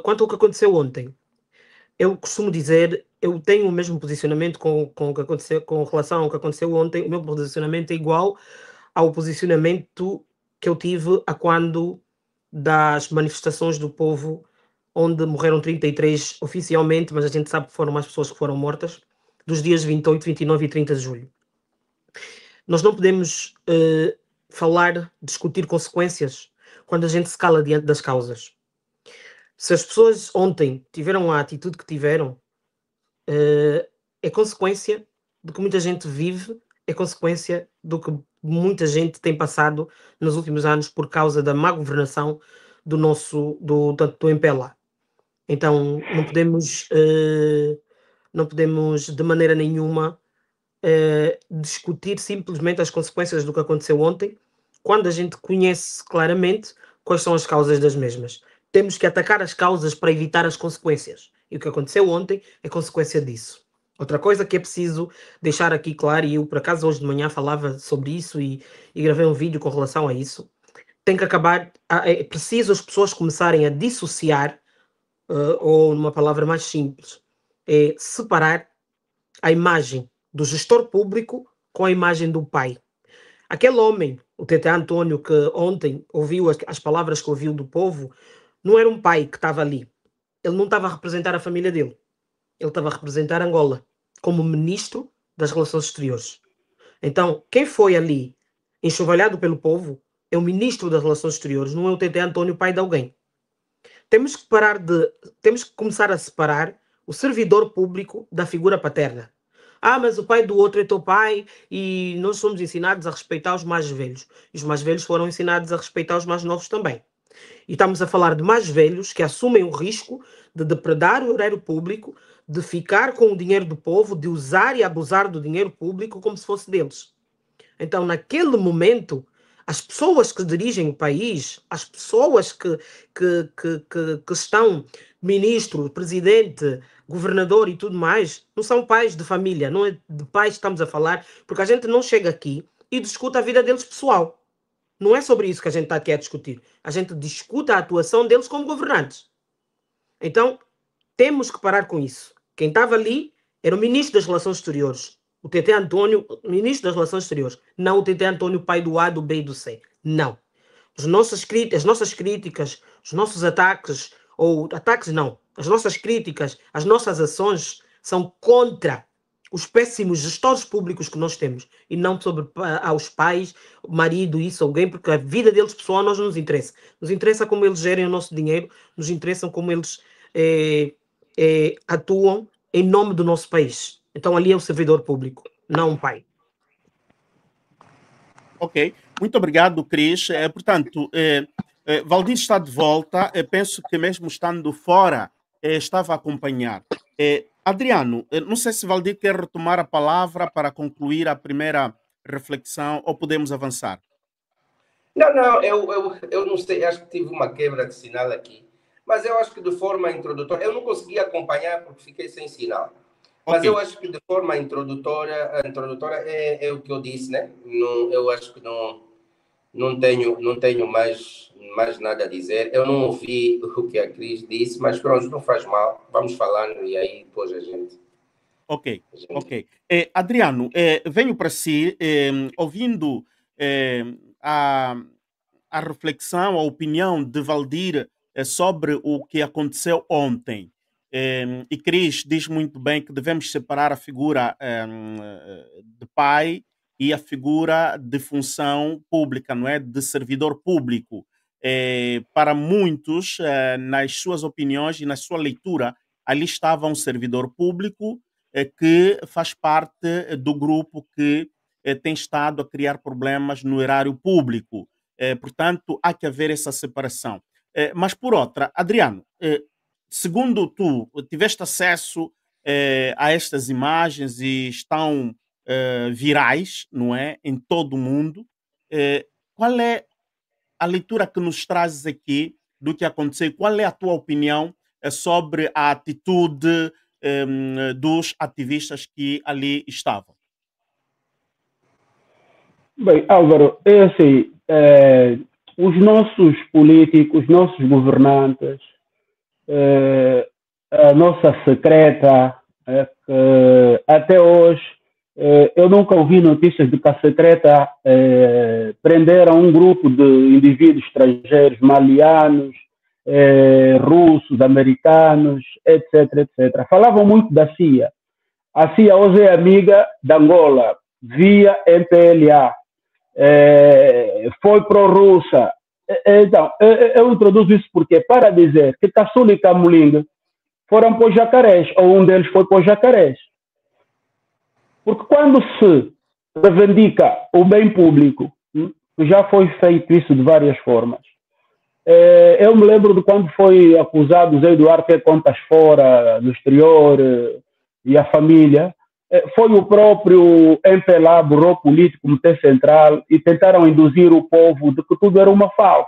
quanto ao que aconteceu ontem, eu costumo dizer, eu tenho o mesmo posicionamento com o que aconteceu, com relação ao que aconteceu ontem. O meu posicionamento é igual ao posicionamento que eu tive a quando das manifestações do povo, onde morreram 33 oficialmente, mas a gente sabe que foram mais pessoas que foram mortas, dos dias 28, 29 e 30 de julho. Nós não podemos falar, discutir consequências quando a gente se cala diante das causas. Se as pessoas ontem tiveram a atitude que tiveram, é consequência do que muita gente vive, é consequência do que muita gente tem passado nos últimos anos por causa da má governação do MPLA. Então não podemos de maneira nenhuma discutir simplesmente as consequências do que aconteceu ontem, quando a gente conhece claramente quais são as causas das mesmas. Temos que atacar as causas para evitar as consequências. E o que aconteceu ontem é consequência disso. Outra coisa que é preciso deixar aqui claro, e eu por acaso hoje de manhã falava sobre isso e gravei um vídeo com relação a isso, tem que acabar, é preciso as pessoas começarem a dissociar, ou numa palavra mais simples, é separar a imagem do gestor público com a imagem do pai. Aquele homem, o Tete António, que ontem ouviu as palavras que ouviu do povo, não era um pai que estava ali. Ele não estava a representar a família dele. Ele estava a representar Angola como ministro das Relações Exteriores. Então, quem foi ali enxovalhado pelo povo é o ministro das Relações Exteriores, não é o Tete António, pai de alguém. Temos que começar a separar o servidor público da figura paterna. Mas o pai do outro é teu pai e nós somos ensinados a respeitar os mais velhos. E os mais velhos foram ensinados a respeitar os mais novos também. E estamos a falar de mais velhos que assumem o risco de depredar o erário público, de ficar com o dinheiro do povo, de usar e abusar do dinheiro público como se fosse deles. Então, naquele momento, as pessoas que dirigem o país, as pessoas que estão, ministro, presidente, governador e tudo mais, não são pais de família, não é de pais que estamos a falar, porque a gente não chega aqui e discute a vida deles pessoal. Não é sobre isso que a gente está aqui a discutir. A gente discute a atuação deles como governantes. Então, temos que parar com isso. Quem estava ali era o ministro das Relações Exteriores. O Tete António, ministro das Relações Exteriores. Não o Tete António, pai do A, do B e do C. Não. As nossas críticas, os nossos ataques, ou ataques não, as nossas críticas, as nossas ações são contra os péssimos gestores públicos que nós temos e não sobre aos pais, marido, isso, alguém, porque a vida deles pessoal nós não nos interessa. Nos interessa como eles gerem o nosso dinheiro, nos interessa como eles atuam em nome do nosso país. Então ali é o servidor público, não um pai. Ok, muito obrigado, Cris. Portanto, Valdir está de volta. Penso que mesmo estando fora, estava a acompanhar. Adriano, não sei se Valdir quer retomar a palavra para concluir a primeira reflexão ou podemos avançar. Não, eu não sei, acho que tive uma quebra de sinal aqui, mas eu acho que de forma introdutória, eu não consegui acompanhar porque fiquei sem sinal. Mas eu acho que de forma introdutória é o que eu disse, né? Não, eu acho que não tenho mais nada a dizer. Eu não ouvi o que a Cris disse, mas pronto, não faz mal. Vamos falando e aí depois a gente... Ok. Adriano, venho para si, ouvindo a reflexão, a opinião de Valdir sobre o que aconteceu ontem. E Cris diz muito bem que devemos separar a figura de pai e a figura de função pública, não é? De servidor público. Para muitos, nas suas opiniões e na sua leitura, ali estava um servidor público que faz parte do grupo que tem estado a criar problemas no erário público. Portanto, há que haver essa separação. Mas, por outra, Adriano, segundo tu, tiveste acesso a estas imagens e estão virais, não é? Em todo o mundo. Qual é a leitura que nos trazes aqui do que aconteceu? Qual é a tua opinião sobre a atitude dos ativistas que ali estavam? Bem, Álvaro, é assim, os nossos políticos, os nossos governantes, a nossa secreta, que até hoje eu nunca ouvi notícias de que a secreta prenderam um grupo de indivíduos estrangeiros, malianos, russos, americanos, etc, etc. Falavam muito da CIA. A CIA hoje é amiga da Angola, via MPLA, foi pró-russa. Então, eu introduzo isso porque para dizer que Caçula e Camolinga foram para os Jacarés, ou um deles foi para os Jacarés. Porque quando se reivindica o bem público, já foi feito isso de várias formas. Eu me lembro de quando foi acusado o Zé Eduardo ter contas fora, no exterior, e a família, foi o próprio MPLA, Buró Político, Comitê Central, e tentaram induzir o povo de que tudo era uma farsa.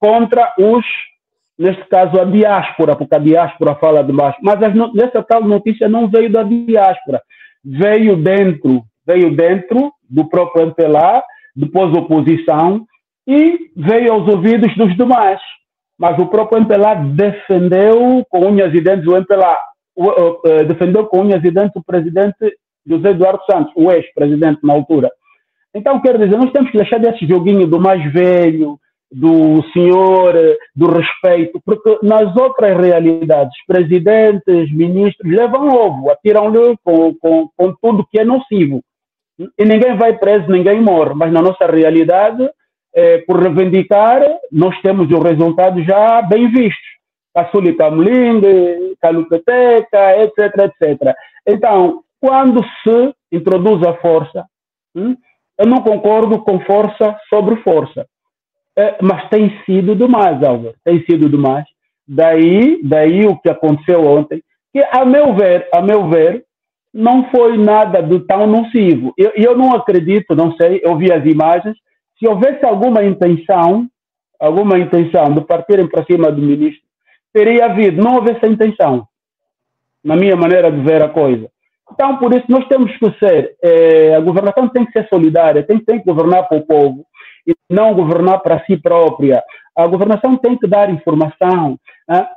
Contra os, neste caso, a diáspora, porque a diáspora fala de baixo. Mas essa tal notícia não veio da diáspora, veio dentro do próprio MPLA, depois oposição, e veio aos ouvidos dos demais. Mas o próprio MPLA defendeu com unhas e dentes defendeu com unhas e dentes o presidente José Eduardo Santos, o ex-presidente na altura. Então, quero dizer, nós temos que deixar desse joguinho do mais velho, do senhor, do respeito, porque nas outras realidades, presidentes, ministros levam ovo, atiram-lhe com tudo que é nocivo. E ninguém vai preso, ninguém morre. Mas na nossa realidade, por reivindicar, nós temos os resultados já bem vistos. Caçula e Camolinga, Calupeteca, etc, etc. Então, quando se introduz a força, eu não concordo com força sobre força. Mas tem sido demais, Álvaro. Tem sido demais. Daí o que aconteceu ontem, que a meu ver, não foi nada de tão nocivo. Eu não acredito, não sei, eu vi as imagens, se houvesse alguma intenção de partirem para cima do ministro, teria havido, não houvesse a intenção, na minha maneira de ver a coisa. Então, por isso, nós temos que ser, a governação tem que ser solidária, tem que governar para o povo, e não governar para si própria. A governação tem que dar informação,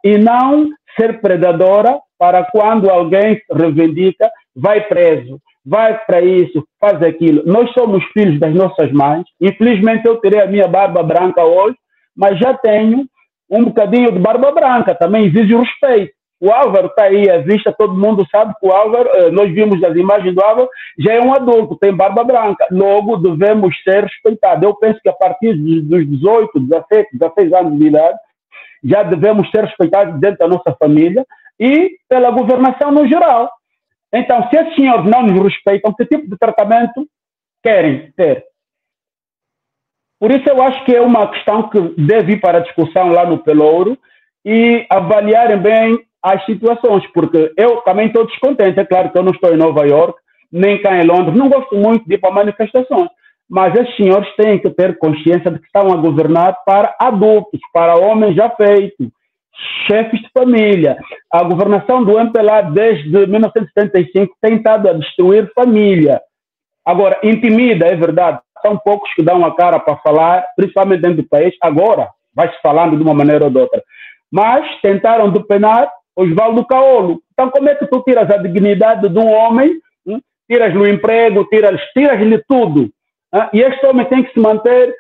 e não ser predadora para quando alguém reivindica, vai preso, vai para isso, faz aquilo. Nós somos filhos das nossas mães. Infelizmente, eu terei a minha barba branca hoje, mas já tenho um bocadinho de barba branca. Também exige o respeito. O Álvaro está aí à vista, todo mundo sabe que o Álvaro, nós vimos as imagens do Álvaro, já é um adulto, tem barba branca. Logo, devemos ser respeitados. Eu penso que a partir dos 18, 17, 16 anos de idade, já devemos ser respeitados dentro da nossa família e pela governação no geral. Então, se esses senhores não nos respeitam, que tipo de tratamento querem ter? Por isso, eu acho que é uma questão que deve ir para a discussão lá no Pelouro e avaliarem bem as situações, porque eu também estou descontente. É claro que eu não estou em Nova York, nem cá em Londres, não gosto muito de ir para manifestações, mas esses senhores têm que ter consciência de que estão a governar para adultos, para homens já feitos, chefes de família. A governação do MPLA desde 1975 tem estado a destruir família. Agora, intimida, é verdade, são poucos que dão a cara para falar, principalmente dentro do país. Agora, vai-se falando de uma maneira ou de outra. Mas tentaram depenar Osvaldo Caolo. Então, como é que tu tiras a dignidade de um homem, tiras-lhe o emprego, tiras-lhe tudo? E este homem tem que se manter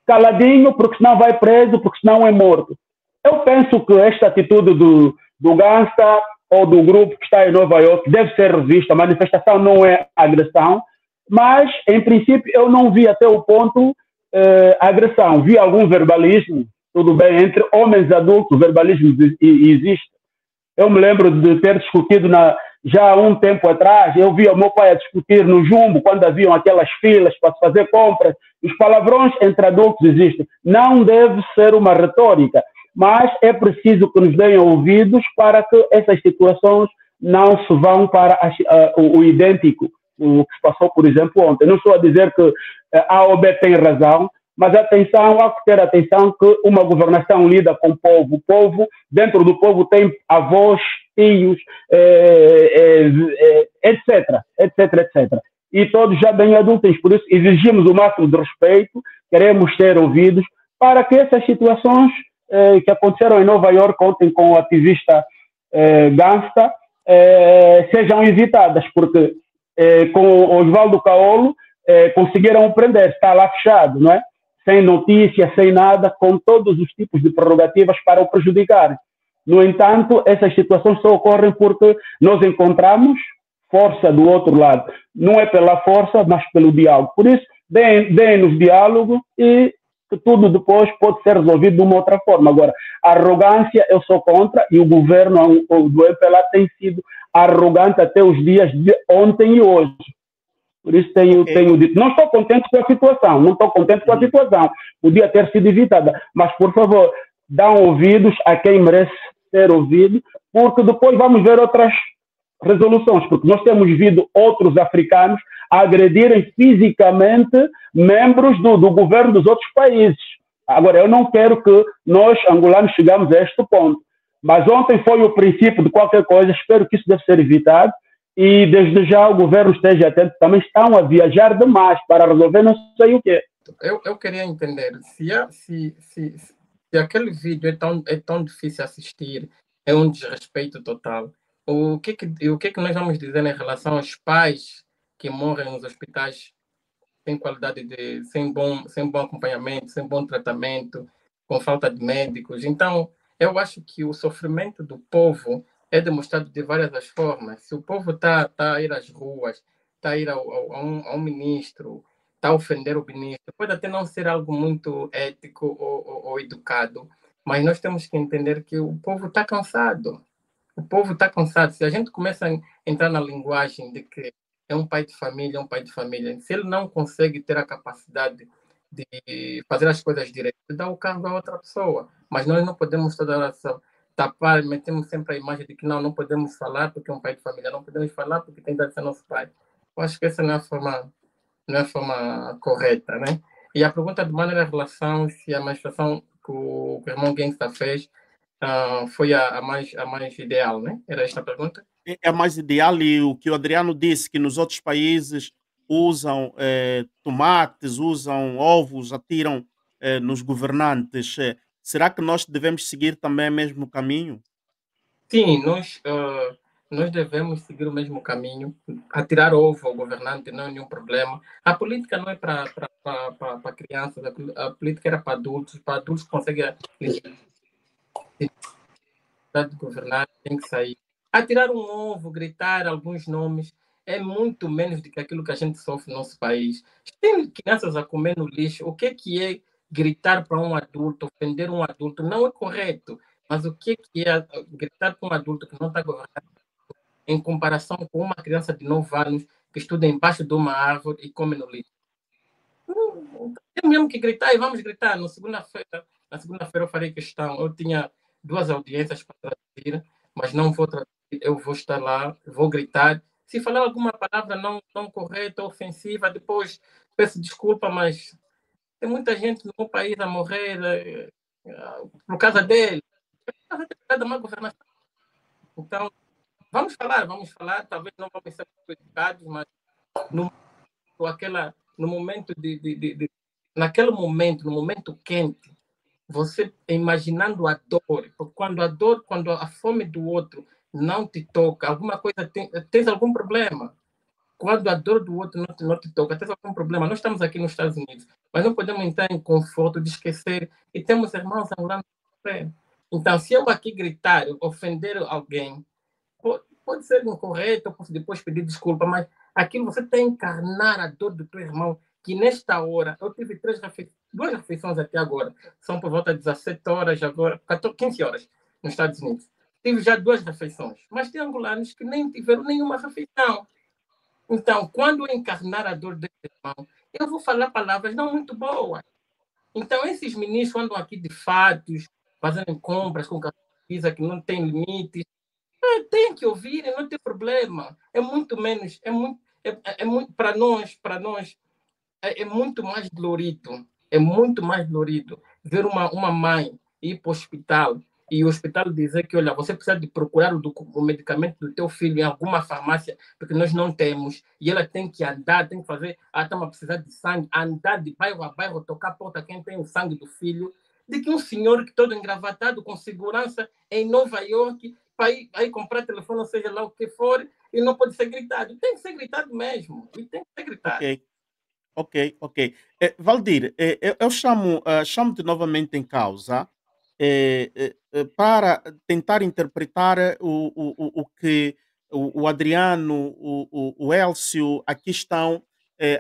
caladinho, porque senão vai preso, porque senão é morto. Eu penso que esta atitude do Gangsta ou do grupo que está em Nova York deve ser revista. A manifestação não é agressão, mas, em princípio, eu não vi até o ponto agressão. Vi algum verbalismo, tudo bem, entre homens adultos, o verbalismo existe. Eu me lembro de ter discutido já há um tempo atrás, eu vi o meu pai a discutir no Jumbo, quando haviam aquelas filas para se fazer compras. Os palavrões entre adultos existem. Não deve ser uma retórica, mas é preciso que nos deem ouvidos para que essas situações não se vão para o idêntico, o que se passou, por exemplo, ontem. Não estou a dizer que a AOB tem razão, mas atenção, há que ter atenção que uma governação lida com o povo. O povo, dentro do povo, tem avós, tios, etc, etc, etc. E todos já bem adultos. Por isso, exigimos o máximo de respeito, queremos ser ouvidos para que essas situações que aconteceram em Nova York ontem com o ativista Gangsta sejam evitadas, porque com o Oswaldo Caolo conseguiram prender, está lá fechado, não é? Sem notícia, sem nada, com todos os tipos de prerrogativas para o prejudicar. No entanto, essas situações só ocorrem porque nós encontramos força do outro lado. Não é pela força, mas pelo diálogo. Por isso, deem-nos diálogo e que tudo depois pode ser resolvido de uma outra forma. Agora, a arrogância eu sou contra e o governo do MPLA tem sido arrogante até os dias de ontem e hoje. Por isso tenho dito, não estou contente com a situação, não estou contente com a situação. Podia ter sido evitada, mas por favor, dão ouvidos a quem merece ser ouvido, porque depois vamos ver outras resoluções, porque nós temos visto outros africanos agredirem fisicamente membros do governo dos outros países. Agora, eu não quero que nós, angolanos, chegamos a este ponto. Mas ontem foi o princípio de qualquer coisa, espero que isso deve ser evitado. E desde já o governo esteja atento, também estão a viajar demais para resolver não sei o quê. Eu queria entender, se aquele vídeo é tão difícil assistir, é um desrespeito total, o que que nós vamos dizer em relação aos pais que morrem nos hospitais sem qualidade sem bom acompanhamento, sem bom tratamento, com falta de médicos? Então, eu acho que o sofrimento do povo é demonstrado de várias formas. Se o povo está a ir às ruas, está a ir a um ministro, está a ofender o ministro, pode até não ser algo muito ético ou educado, mas nós temos que entender que o povo está cansado. O povo está cansado. Se a gente começa a entrar na linguagem de que é um pai de família, se ele não consegue ter a capacidade de fazer as coisas direito, dá o cargo a outra pessoa. Mas nós não podemos toda hora tapar, metemos sempre a imagem de que não podemos falar porque é um pai de família, não podemos falar porque tem que ser nosso pai. Eu acho que essa não é a forma correta, né? E a pergunta do Mano era em relação se a manifestação que o irmão Gangsta fez foi a mais ideal, né? Era esta a pergunta? É a mais ideal, e o que o Adriano disse, que nos outros países usam tomates, usam ovos, atiram nos governantes. Será que nós devemos seguir também o mesmo caminho? Sim, nós devemos seguir o mesmo caminho. Atirar ovo ao governante não é nenhum problema. A política não é para crianças, a política era para adultos. Para adultos que conseguem governar, tem que sair. Atirar um ovo, gritar alguns nomes, é muito menos do que aquilo que a gente sofre no nosso país. Tem crianças a comer no lixo. O que é gritar para um adulto, ofender um adulto? Não é correto. Mas o que é gritar para um adulto que não está governando em comparação com uma criança de 9 anos que estuda embaixo de uma árvore e come no lixo? Tem mesmo que gritar, e vamos gritar. Na segunda-feira eu farei questão. Eu tinha 2 audiências para traduzir, mas não vou traduzir. Eu vou estar lá, vou gritar. Se falar alguma palavra não correta, ofensiva, depois peço desculpa, mas tem muita gente no meu país a morrer por causa dele. Por causa da má governação. Então, vamos falar. Talvez não vamos ser educados, mas no momento naquele momento, no momento quente, você imaginando a dor, porque quando a fome do outro não te toca, alguma coisa tens algum problema. Quando a dor do outro não te toca, tens algum problema. Nós estamos aqui nos Estados Unidos, mas não podemos entrar em conforto de esquecer e temos irmãos angolanos. Então, se eu aqui gritar, ofender alguém, pode ser incorreto, eu posso depois pedir desculpa, mas aquilo você tem que encarnar a dor do teu irmão, que nesta hora, eu tive 2 refeições até agora, são por volta de 17 horas, agora 15 horas nos Estados Unidos. Tive já 2 refeições, mas tem angolanos que nem tiveram nenhuma refeição. Então, quando eu encarnar a dor desse irmão, eu vou falar palavras não muito boas. Então, esses ministros andam aqui de fatos, fazendo compras com camisa que não tem limites. Tem que ouvir, não tem problema. É muito menos, é muito para nós, é muito mais dolorido. É muito mais dolorido ver uma mãe ir para o hospital e o hospital dizer que, olha, você precisa de procurar o medicamento do teu filho em alguma farmácia, porque nós não temos, e ela tem que andar, tem que fazer, estamos a precisar de sangue, andar de bairro a bairro, tocar a porta quem tem o sangue do filho, de que um senhor que todo engravatado, com segurança, em Nova York, para ir comprar telefone, ou seja lá o que for, e não pode ser gritado. Tem que ser gritado mesmo, e tem que ser gritado. Ok. Valdir, eu chamo-te novamente em causa para tentar interpretar o que o Adriano, o Elcio aqui estão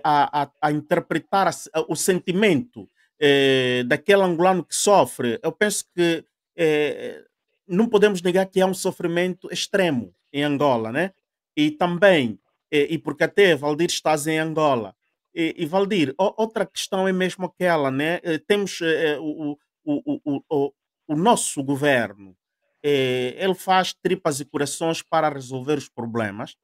a interpretar o sentimento daquele angolano que sofre. Eu penso que não podemos negar que há um sofrimento extremo em Angola, né? E também, e porque até Valdir estás em Angola. E Valdir, outra questão é mesmo aquela, né? Temos o nosso governo, ele faz tripas e corações para resolver os problemas,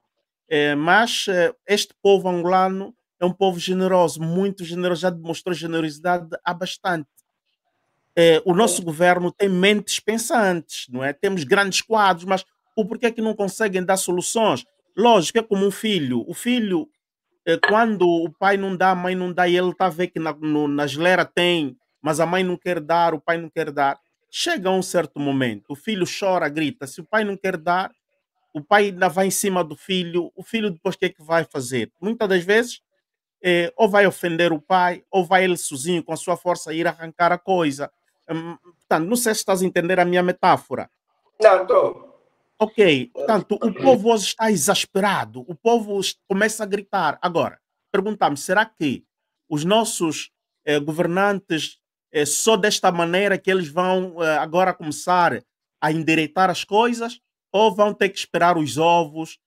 mas este povo angolano é um povo generoso, muito generoso, já demonstrou generosidade há bastante. O nosso governo tem mentes pensantes, não é? Temos grandes quadros, mas o porquê é que não conseguem dar soluções? Lógico, é como um filho. O filho, quando o pai não dá, a mãe não dá, e ele está a ver que na geleira tem, mas a mãe não quer dar, o pai não quer dar. Chega a um certo momento, o filho chora, grita. Se o pai não quer dar, o pai ainda vai em cima do filho. O filho depois o que é que vai fazer? Muitas das vezes, ou vai ofender o pai, ou vai ele sozinho, com a sua força, ir arrancar a coisa. Portanto, não sei se estás a entender a minha metáfora. Não, estou. Ok, portanto, o povo hoje está exasperado, o povo começa a gritar. Agora, perguntamos, será que os nossos governantes, só desta maneira que eles vão agora começar a endireitar as coisas, ou vão ter que esperar os ovos?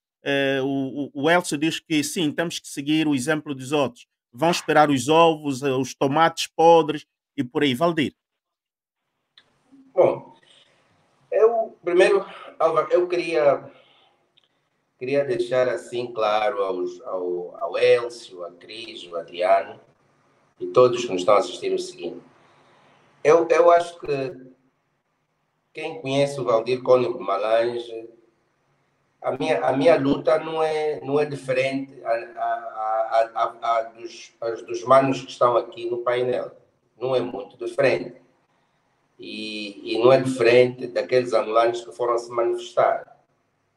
O Elcio diz que sim, temos que seguir o exemplo dos outros. Vão esperar os ovos, os tomates podres e por aí. Valdir. Bom, primeiro, Álvaro, eu queria deixar assim claro ao Elcio, a Cris, ao Adriano e todos que nos estão a assistir o seguinte. Eu acho que quem conhece o Valdir Cónigo Guimarães, a minha luta não é diferente dos manos que estão aqui no painel. Não é muito diferente. E não é diferente daqueles angolanos que foram se manifestar.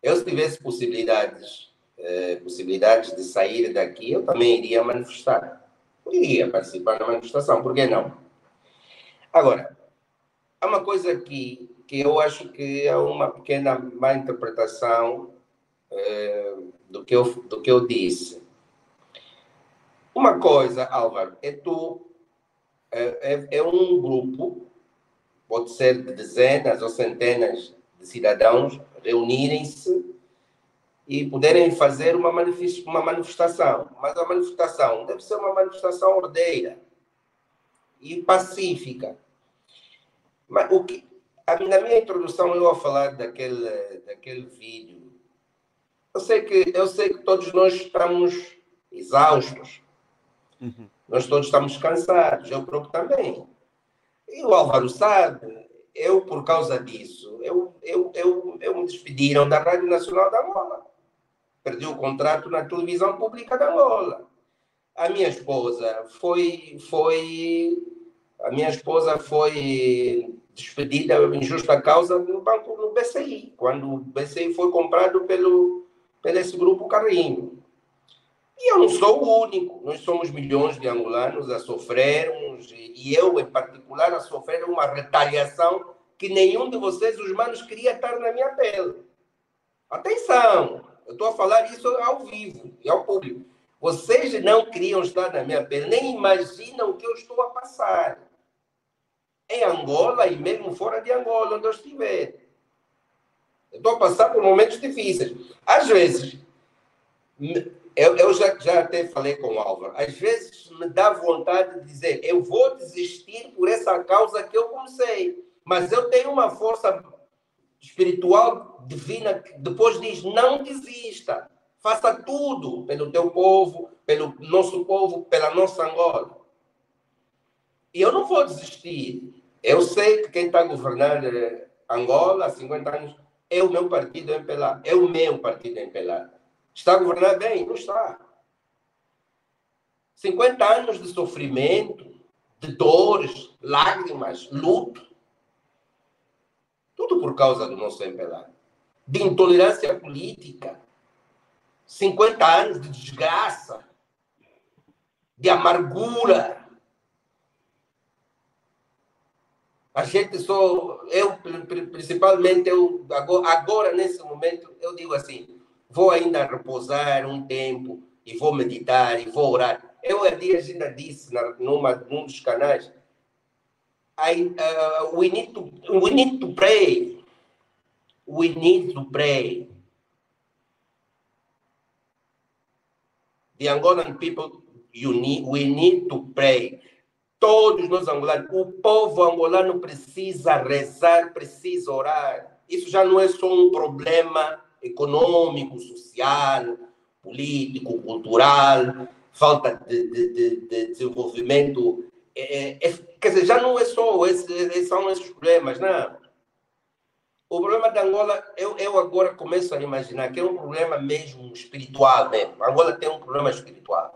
Eu, se tivesse possibilidades de sair daqui, eu também iria manifestar. Iria participar da manifestação, por que não? Agora, há uma coisa aqui que eu acho que é uma pequena má interpretação do que eu disse. Uma coisa, Álvaro, é um grupo, pode ser de dezenas ou centenas de cidadãos reunirem-se e poderem fazer uma manifestação. Mas a manifestação deve ser uma manifestação ordeira e pacífica. Mas na minha introdução, eu vou falar daquele vídeo. Eu sei que todos nós estamos exaustos. Uhum. Nós todos estamos cansados. Eu próprio também. E o Álvaro sabe, por causa disso, me despediram da Rádio Nacional de Angola. Perdi o contrato na televisão pública de Angola. A minha esposa foi despedida em justa causa no BCI, quando o BCI foi comprado pelo esse grupo Carrinho. E eu não sou o único, nós somos milhões de angolanos a sofrermos, e eu, em particular, a sofrer uma retaliação que nenhum de vocês, os manos, queria estar na minha pele. Atenção, eu estou a falar isso ao vivo e ao público. Vocês não queriam estar na minha pele, nem imaginam o que eu estou a passar. Em Angola e mesmo fora de Angola, onde eu estiver. Eu estou a passar por momentos difíceis. Às vezes, eu já até falei com o Álvaro, às vezes me dá vontade de dizer, eu vou desistir por essa causa que eu comecei, mas eu tenho uma força espiritual divina que depois diz, não desista, faça tudo pelo teu povo, pelo nosso povo, pela nossa Angola. E eu não vou desistir. Eu sei que quem está a governar Angola, há 50 anos, é o meu partido MPLA. É o meu partido MPLA. Está a governar bem? Não está. 50 anos de sofrimento, de dores, lágrimas, luto. Tudo por causa do nosso MPLA. De intolerância política. 50 anos de desgraça. De amargura. A gente só... Eu, principalmente, agora, nesse momento, eu digo assim, vou ainda repousar um tempo e vou meditar e vou orar. Eu há dias ainda disse num dos canais, we need to pray. We need to pray. The Angolan people, we need to pray. Todos nós angolanos, o povo angolano precisa rezar, precisa orar. Isso já não é só um problema econômico, social, político, cultural, falta de desenvolvimento. Quer dizer, já não é só são esses problemas, não. O problema da Angola, eu agora começo a imaginar que é um problema mesmo espiritual mesmo. A Angola tem um problema espiritual.